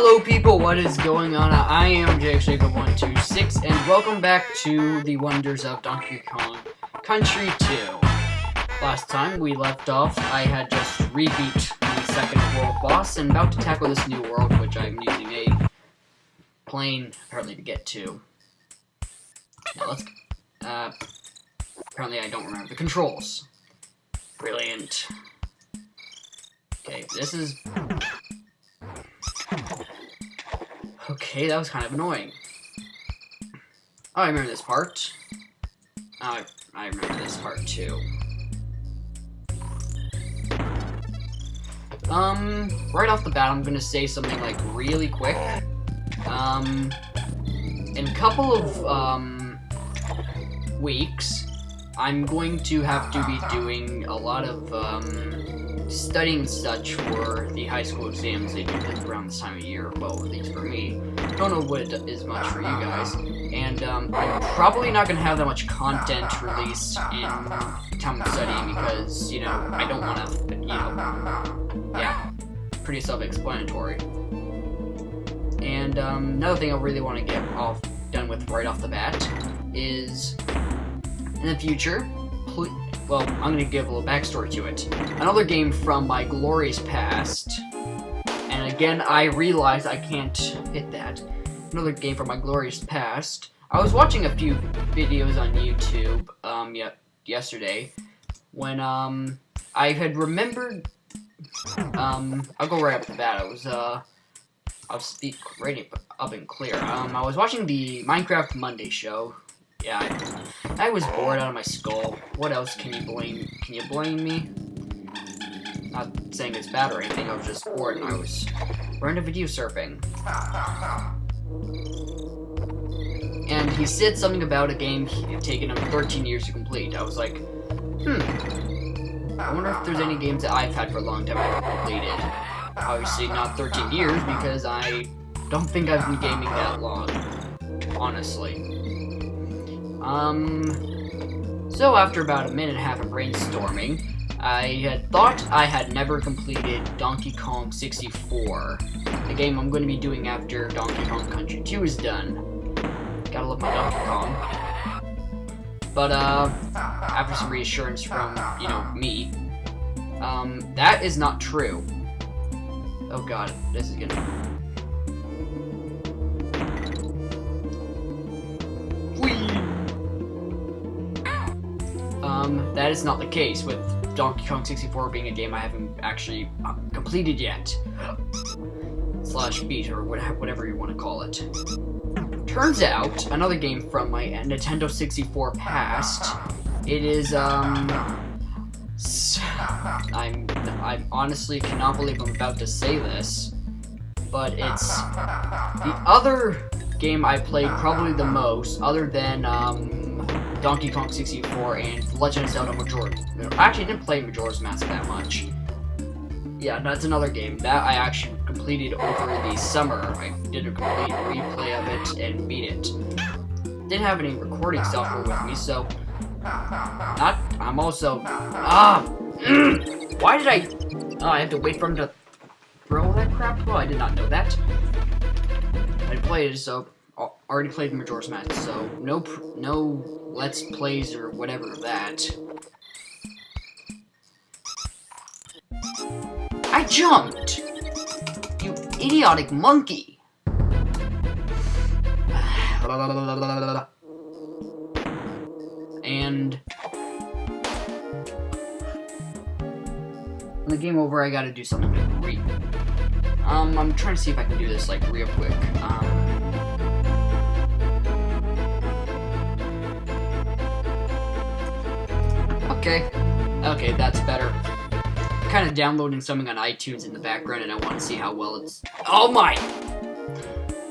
Hello people, what is going on? I am JXJacob126 and welcome back to the wonders of Donkey Kong Country 2. Last time we left off, I had just rebeat the second world boss and about to tackle this new world, which I'm using a plane apparently to get to. Now let's apparently I don't remember the controls. Brilliant. Okay, this is... Okay, that was kind of annoying. Oh, I remember this part. I remember this part too. Right off the bat, I'm gonna say something like really quick. In a couple of, weeks, I'm going to have to be doing a lot of, studying such for the high school exams they do around this time of year. Well, at least for me. Don't know what it is much for you guys. And, I'm probably not gonna have that much content released in time of studying because, you know, I don't wanna, you know, yeah, pretty self-explanatory. And, another thing I really want to get done with right off the bat is, in the future, well, I'm going to give a little backstory to it. Another game from my glorious past, and again, I realize I can't hit that. Another game from my glorious past. I was watching a few videos on YouTube, yesterday, when, I had remembered, I'll go right up to that. I'll speak right up and clear. I was watching the Minecraft Monday show. Yeah, I was bored out of my skull. What else can you blame me? Not saying it's bad or anything, I was just bored and I was into video surfing. And he said something about a game taking him 13 years to complete. I was like, I wonder if there's any games that I've had for a long time I haven't completed. Obviously not 13 years, because I don't think I've been gaming that long, honestly. So after about a minute and a half of brainstorming, I had thought I had never completed Donkey Kong 64, the game I'm going to be doing after Donkey Kong Country 2 is done. Gotta love my Donkey Kong. But, after some reassurance from, you know, me, that is not true. Oh god, this is gonna... That is not the case with Donkey Kong 64 being a game I haven't actually completed yet. Slash beat, or whatever you want to call it. Turns out, another game from my Nintendo 64 past, it is, I honestly cannot believe I'm about to say this, but it's the other game I played probably the most, other than, Donkey Kong 64 and Legend of Zelda Majora's... Actually, I didn't play Majora's Mask that much. Yeah, that's another game that I actually completed over the summer. I did a complete replay of it and beat it. Didn't have any recording software with me, so... I'm also... Why did I... I have to wait for him to throw that crap? Well, I did not know that. I played it, so... Already played Majora's Mask, so no Let's Plays or whatever of that. I jumped! You idiotic monkey! And... when the game over, I gotta do something to I'm trying to see if I can do this, like, real quick. Okay, that's better. I'm kind of downloading something on iTunes in the background, and I want to see how well it's... Oh my!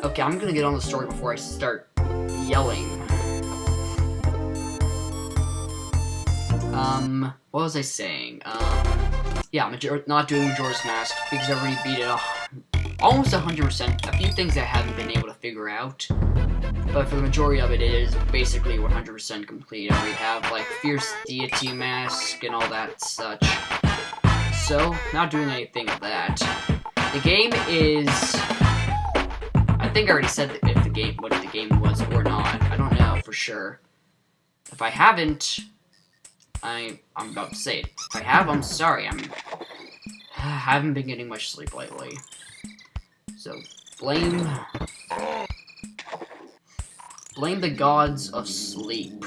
Okay, I'm gonna get on the story before I start yelling. What was I saying? Yeah, not doing Majora's Mask, because I already beat it almost 100%. A few things I haven't been able to figure out. But for the majority of it, it is basically 100% complete. I already have, like, Fierce Deity Mask and all that such. So, not doing anything of that. The game is think I already said if what the game was or not. I don't know for sure. If I haven't, I'm about to say it. If I have, I'm sorry. I haven't been getting much sleep lately. So blame the gods of sleep.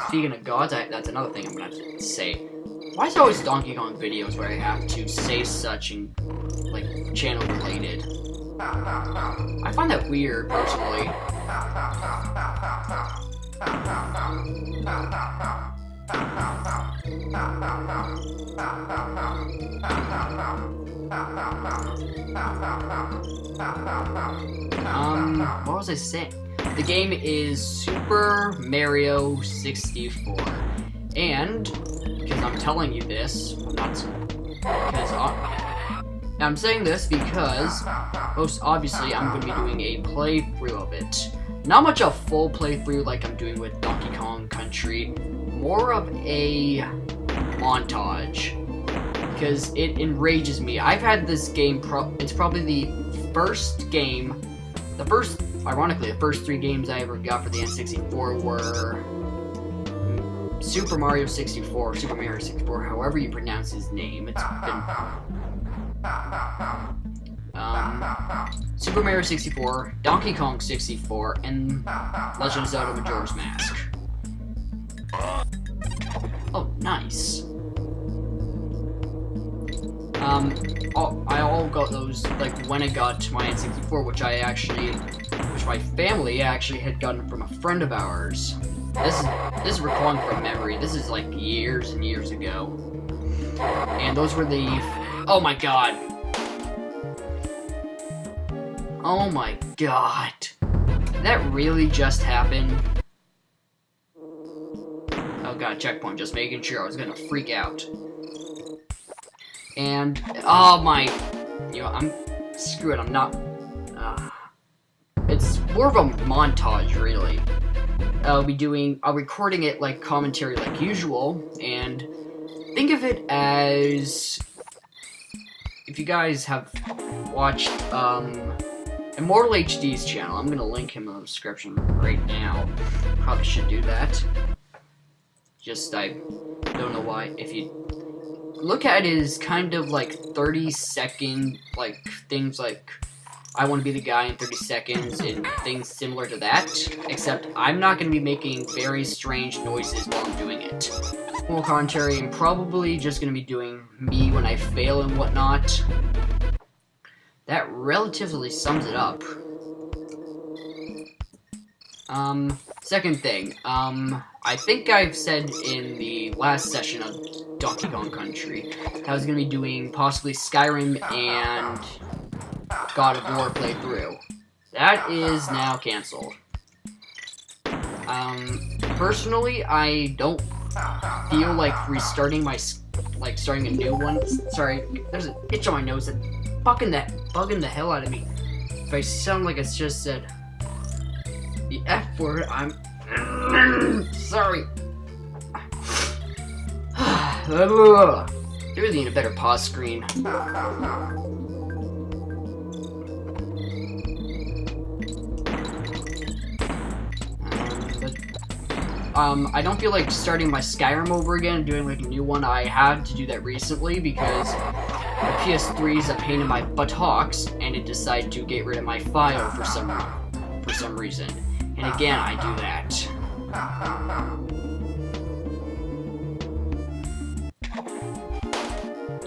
Speaking of gods, that's another thing I'm gonna have to say. Why is it always Donkey Kong videos where I have to say such and like channel related? I find that weird personally. What was I saying? The game is Super Mario 64, and because I'm telling you this, I'm saying this because most obviously I'm going to be doing a playthrough of it. Not much a full playthrough like I'm doing with Donkey Kong Country, more of a montage, because it enrages me. I've had this game, it's probably the first game, ironically, the first 3 games I ever got for the N64 were Super Mario 64, Super Mario 64, however you pronounce his name. It's been Super Mario 64, Donkey Kong 64, and Legend of Zelda Majora's Mask. Oh, nice. I all got those, like, when I got my N64, which my family actually had gotten from a friend of ours. This is recalling from memory. This is, like, years and years ago. And those were the... Oh my god. Oh my god. Did that really just happen? Oh god, checkpoint, just making sure. I was gonna freak out. And, oh my, screw it, I'm not, it's more of a montage, really. I'll recording it like commentary like usual, and think of it as, if you guys have watched, Immortal HD's channel, I'm gonna link him in the description right now. Probably should do that. Just, I don't know why. If you look at it as kind of like 30-second, like, things like, I want to be the guy in 30 seconds, and things similar to that, except I'm not going to be making very strange noises while I'm doing it. More contrary, I'm probably just going to be doing me when I fail and whatnot. That relatively sums it up. Second thing, I think I've said in the last session of Donkey Kong Country I was going to be doing possibly Skyrim and God of War playthrough. That is now cancelled. Personally, I don't feel like restarting starting a new one. Sorry, there's an itch on my nose that's bugging the hell out of me. If I sound like it's just said the F word, I'm sorry. You really need a better pause screen. I don't feel like starting my Skyrim over again and doing like a new one. I had to do that recently because the PS3 is a pain in my buttocks, and it decided to get rid of my file for some reason. And again, I do that.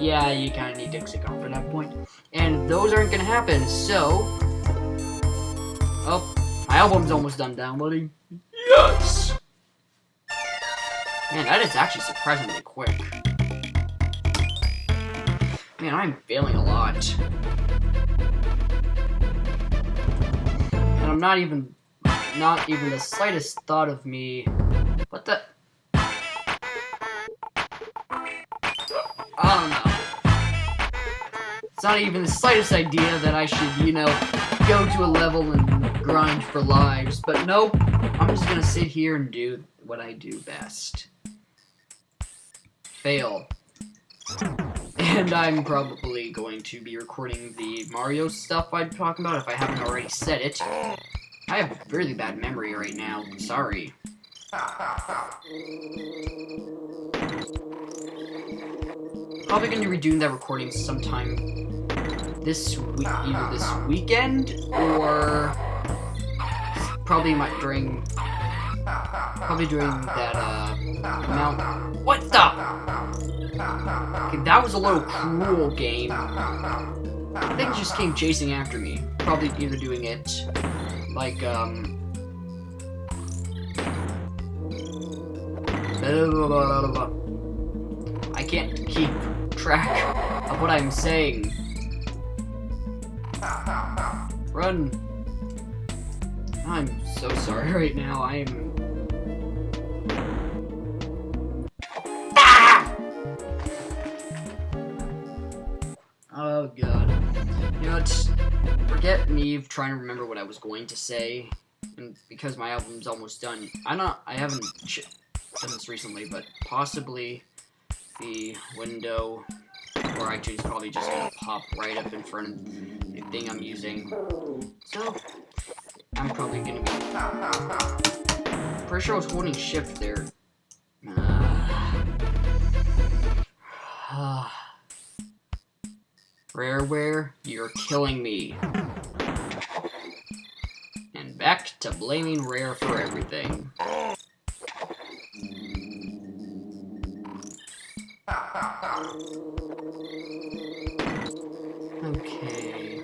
Yeah, you kind of need Dixicon for that point. And those aren't going to happen, so... Oh, my album's almost done downloading. Yes! Man, that is actually surprisingly quick. Man, I'm failing a lot. And I'm not even the slightest thought of me... What the... I don't know. It's not even the slightest idea that I should, go to a level and grind for lives. But nope, I'm just gonna sit here and do what I do best. Fail. And I'm probably going to be recording the Mario stuff I'm talking about if I haven't already said it. I have really bad memory right now. Sorry. Probably going to be doing that recording sometime this week, either this weekend or probably during that amount. What the? Okay, that was a little cruel, game. I think it just came chasing after me. Probably either doing it like I can't keep track of what I'm saying. Run. I'm so sorry right now. Oh god. You know what? Forget me trying to remember what I was going to say. And because my album's almost done, I haven't done this recently, but possibly the window or iTunes probably just gonna pop right up in front of the thing I'm using. So I'm probably gonna be pretty sure I was holding shift there. Rareware, you're killing me. And back to blaming Rare for everything. Okay.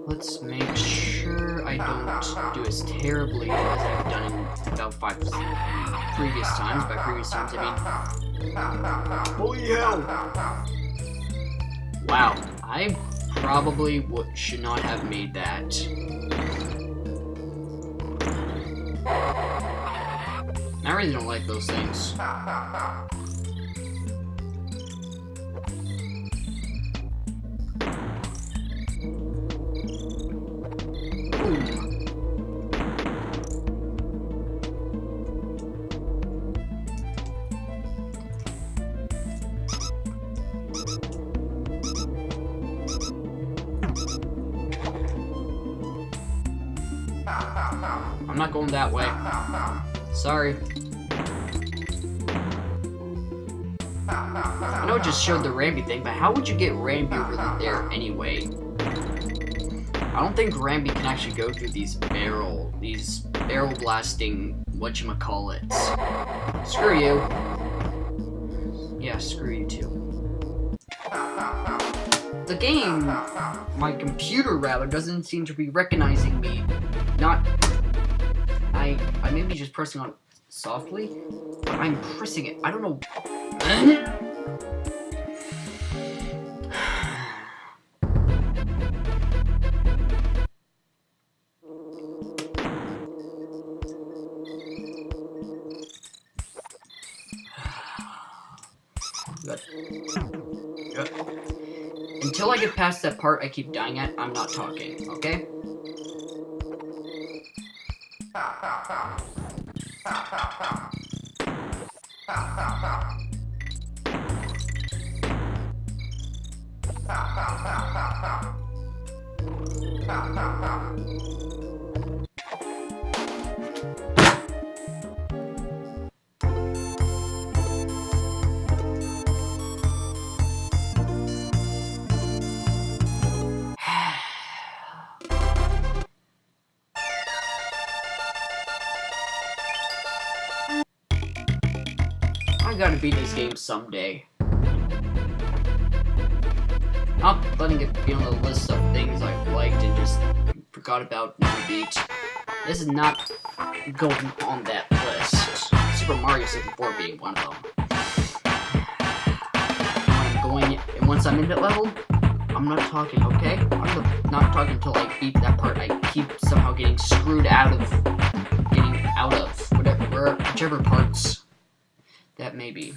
Let's make sure I don't do as terribly as I've done in about 5 previous times. By previous times, I mean... Holy hell! Wow, I probably should not have made that. I really don't like those things. I'm not going that way. Sorry. I know it just showed the Ramby thing, but how would you get Ramby over there anyway? I don't think Ramby can actually go through these barrel blasting whatchamacallits. Screw you. Yeah, screw you too. The game, my computer rather, doesn't seem to be recognizing me. I may be just pressing on it softly, but I'm pressing it. I don't know. Good. Until I get past that part I keep dying at, I'm not talking, okay? I gotta beat this game someday. Not letting it be on the list of things I've liked and just forgot about never beat. This is not going on that list. Super Mario 64 being one of them. And once I'm in that level, I'm not talking, okay? I'm not talking until I beat that part. I keep somehow getting screwed out of whichever parts that may be.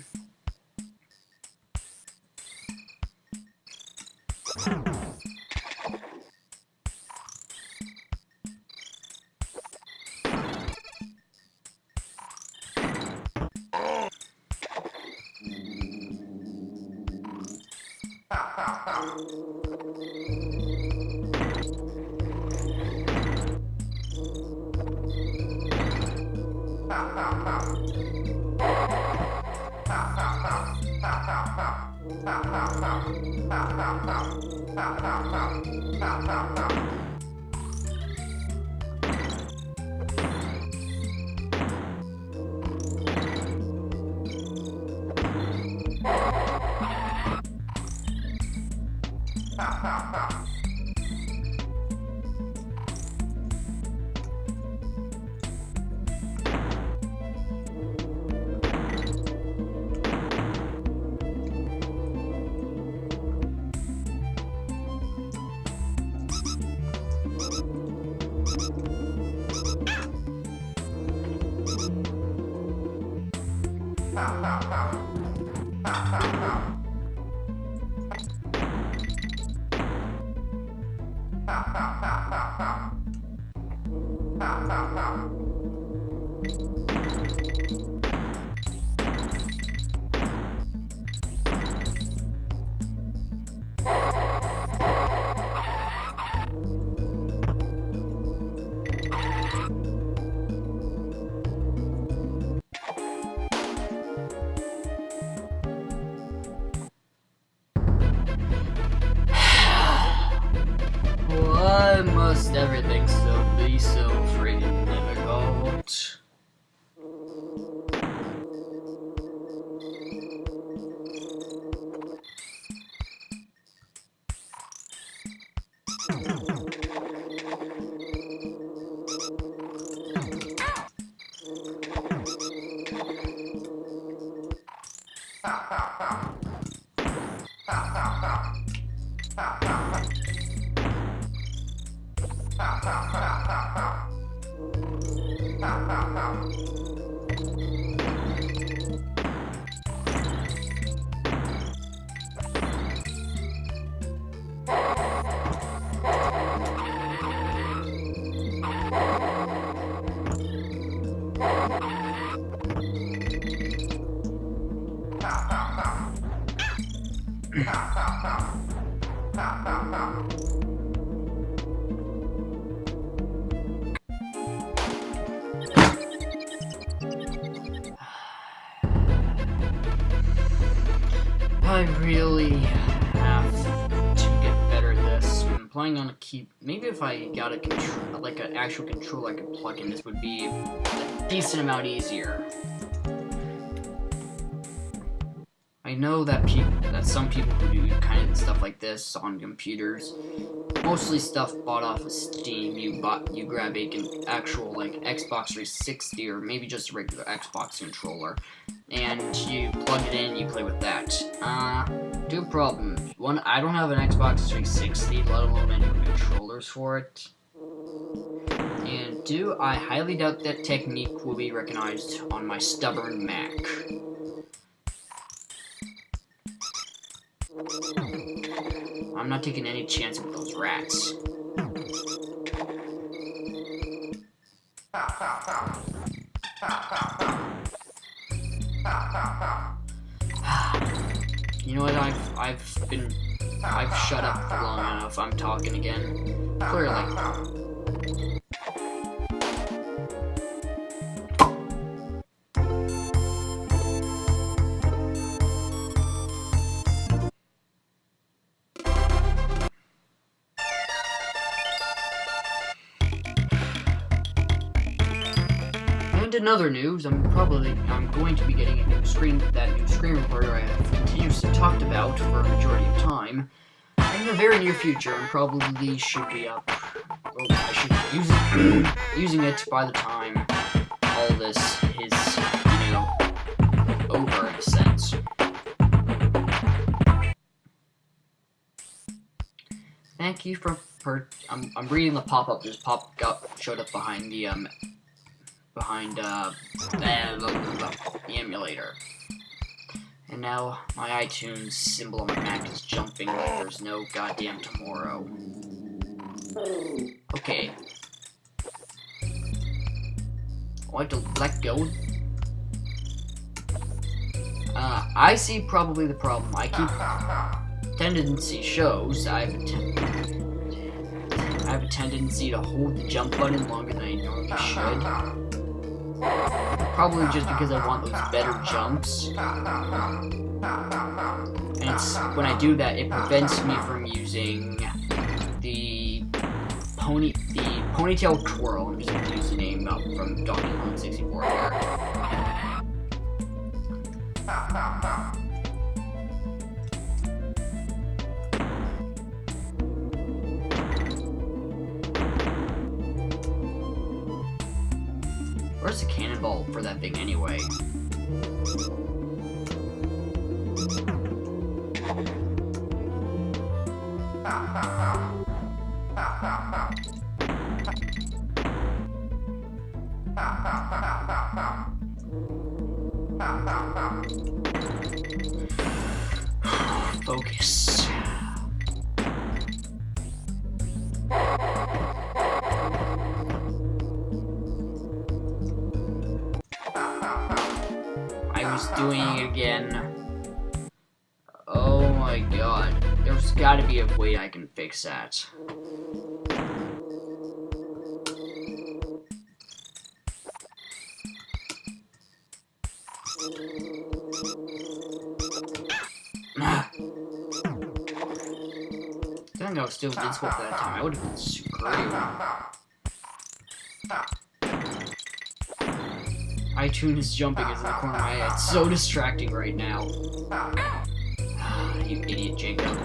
Why must everything be so freaking difficult? I really have to get better at this. I'm planning on maybe if I got an actual controller I could plug in, this would be a decent amount easier. I know that some people who do kind of stuff like this on computers, mostly stuff bought off of Steam, you grab an actual Xbox 360 or maybe just a regular Xbox controller, and you plug it in, you play with that. Two problems. One, I don't have an Xbox 360, let alone any controllers for it. And two, I highly doubt that technique will be recognized on my stubborn Mac. I'm not taking any chance with those rats. You know what, I've shut up for long enough. I'm talking again. Clearly. And in other news, I'm going to be getting a new screen recorder I have continuously talked about for a majority of time. In the very near future, and probably should be up. Well, I should be using it by the time all this is, over in a sense. Thank you for I'm reading the pop-up just showed up behind the emulator. And now my iTunes symbol on my Mac is jumping like there's no goddamn tomorrow. Okay. I want to let go. I see probably the problem. I tendency shows, I have a tendency to hold the jump button longer than I normally should. Probably just because I want those better jumps. And it's when I do that, it prevents me from using the ponytail twirl. I'm just gonna use the name from Donkey Kong 64 here. Where's the cannonball for that thing anyway? Focus. I was doing it again. Oh my god. There's gotta be a way I can fix that. I think I was still invincible for that time. I would have been super great. iTunes jumping is in the corner of my head. It's so distracting right now. You idiot, Jacob.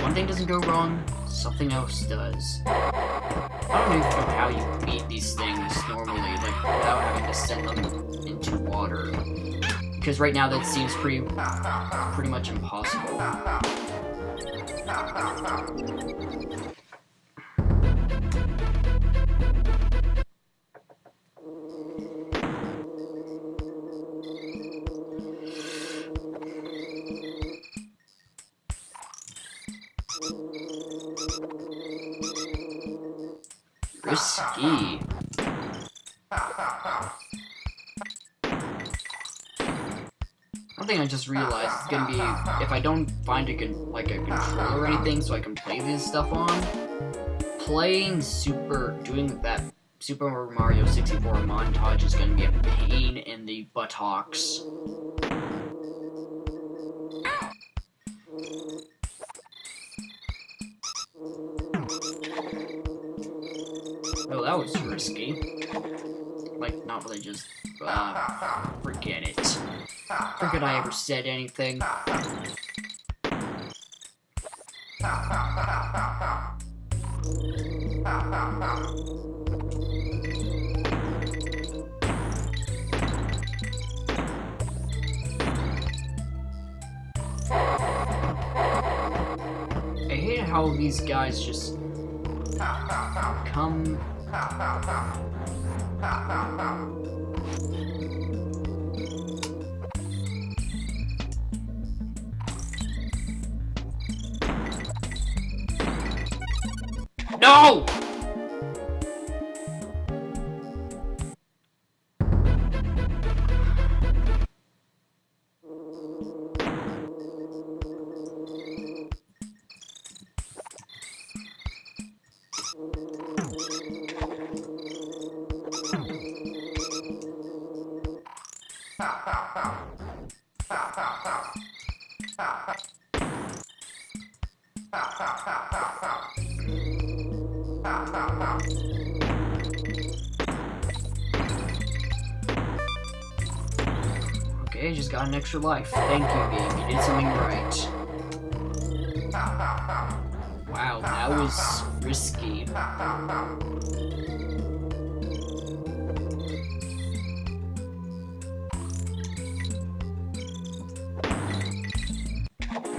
One thing doesn't go wrong, something else does. I don't even know how you beat these things normally, like, without having to send them into water. Because right now that seems pretty much impossible. Risky. One thing I just realized is gonna be if I don't find a controller or anything so I can play this stuff on, doing that Super Mario 64 montage is gonna be a pain in the buttocks. Oh, that was risky. Like, not really just, forget it. Forget I ever said anything. I hate how these guys just come. No! Okay, just got an extra life. Thank you, game. You did something right. Wow, that was risky.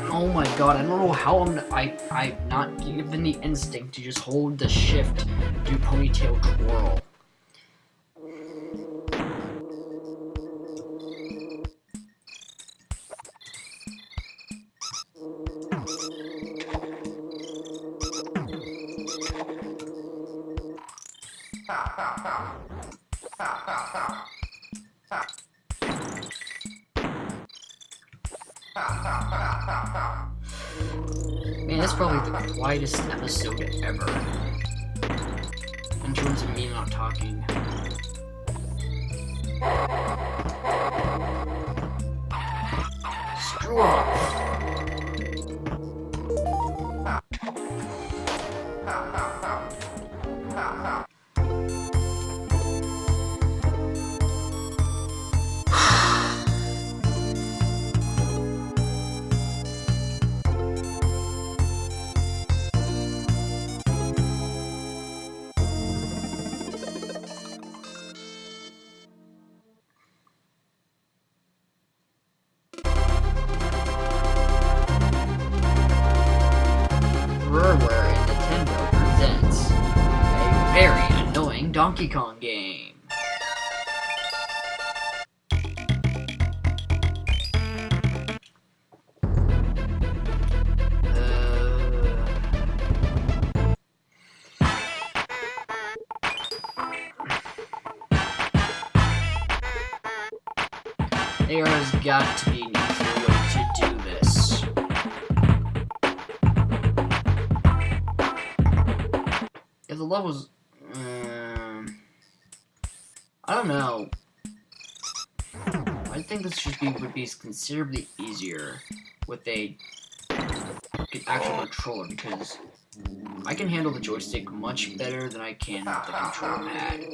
Oh my god, I don't know how I'm not given the instinct to just hold the shift, do ponytail twirl. That's probably the quietest episode ever. In terms of me not talking. Screw off. Where Nintendo presents a very annoying Donkey Kong game. There's got to be an easier way to do this. If the levels, I don't know. I think this would be considerably easier with a actual controller, because I can handle the joystick much better than I can with the controller pad.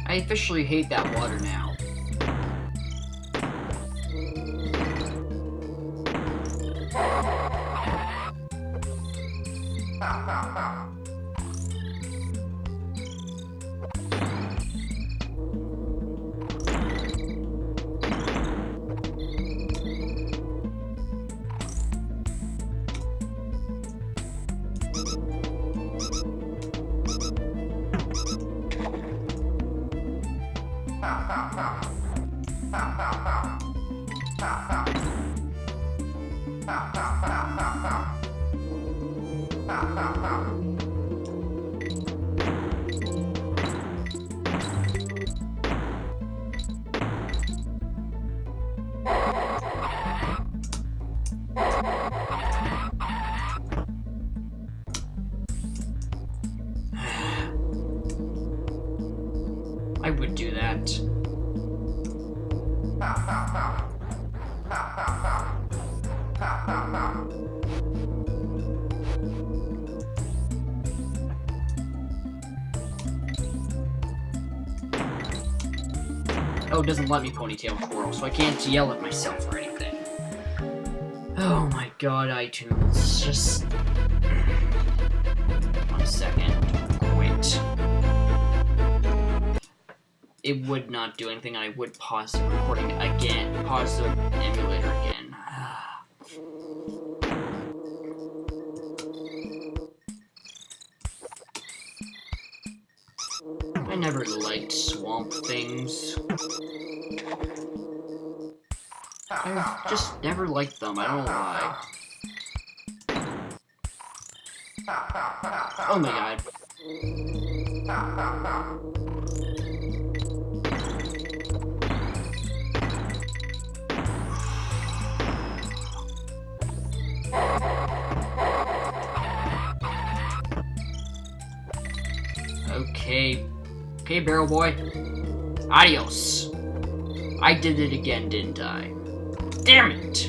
I officially hate that water now. I would do that. Oh, it doesn't let me ponytail twirl, so I can't yell at myself or anything. Oh my god, iTunes. Just 1 second. Wait. It would not do anything, and I would pause the recording again. Pause the emulator again. I never liked swamp things. I just never liked them. I don't know why. Oh my god. Okay, Barrel Boy. Adios. I did it again, didn't I? Damn it!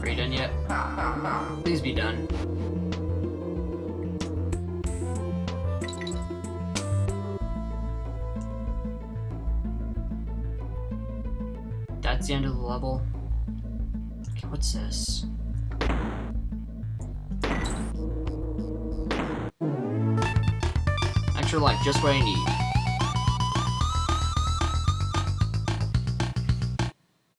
Are you done yet? Please be done. That's the end of the level. Okay, what's this? Extra life, just what I need.